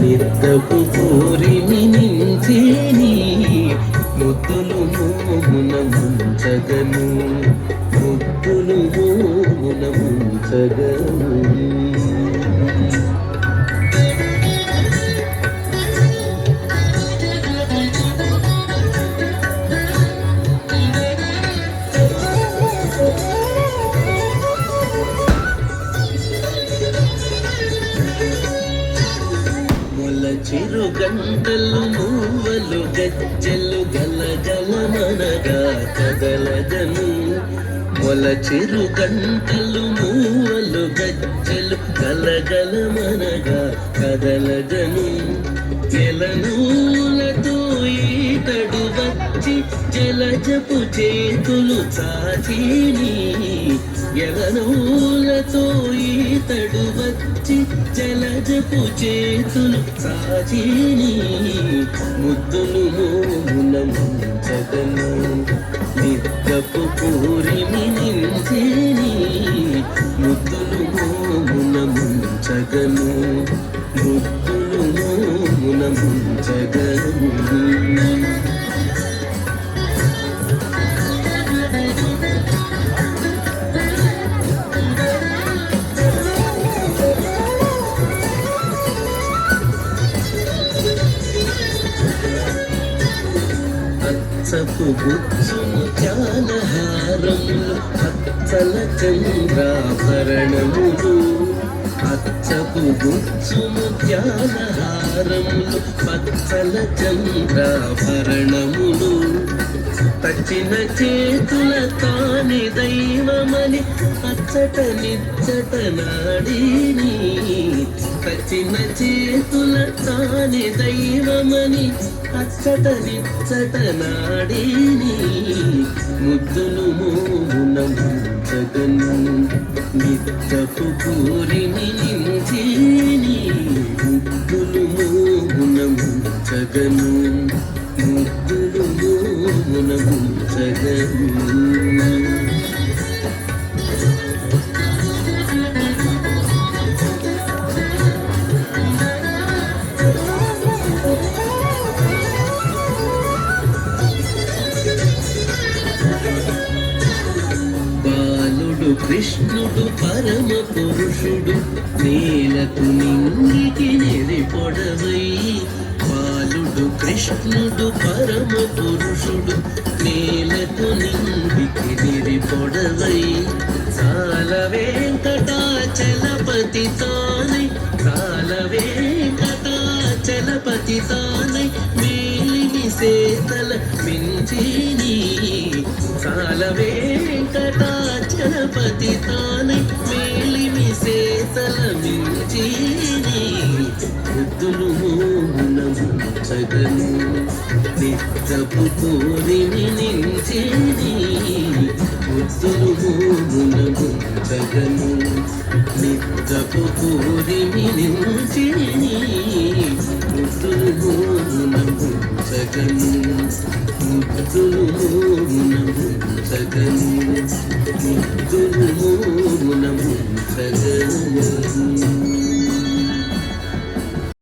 నిద్దపు కోరిని నించేని ముద్దులు మోమున ముంచగను ముద్దులు మోమున ముంచగను చిరు గంటలు మూవలు గజ్జలు గలగల మనగా కదలగను మొల చిరు గంటలు మూవలు గజ్జలు గలగల మనగా కదలగను జలనూలతో ఈతడు వచ్చి జలజపు చేతులు చాచిని ఎలనూలతో ఈతడు వచ్చి జలజపు చేతులు సాచిని ముద్దులు మోమున ముంచగను నిద్దపు పూరిమి నించిని ముద్దులు మోమున ముంచగను ముద్దులు మోమున ముంచగను అచ్చపు గుచ్చును జ్ఞానహారములు అచ్చల చంద్రాభరణములు అచ్చపు గుచ్చును జ్ఞానహారములు పచ్చల చంద్రాభరణములు తచ్చిన చేతుల తాని దైవమని అచ్చట నిచ్చట నాడిని తచ్చిన చేతుల తాని దైవమని అచ్చట నిచ్చట నాడిని ముద్దులు మోమున ముంచగను నిద్దపు పూరిని నించిని ముద్దులు మోమున ముంచగను ముద్దులు మోమున ముంచగను కృష్ణుడు పరమ పురుషుడు నేలకు నింగికి నెరిపొడవై బాలుడు కృష్ణుడు పరమ పురుషుడు నేలకు నింగికి నెరిపొడవై సాల వెంకటాచలపతి తానై సాల వెంకటాచలపతి తానై మేలిమి సేతల మించిని సాల వెంకటాచలపతి తానై మేలిమి సేతల మించిని ముద్దులు మోమున ముంచగను నిద్దపు కోరిని నించిని ముద్దులు మోమున ముంచగను నిద్దపు కోరిని నించిని ముద్దులు మోమున ముంచగను ముద్దులు మోమున ముంచగను ముద్దులు మోమున ముంచగను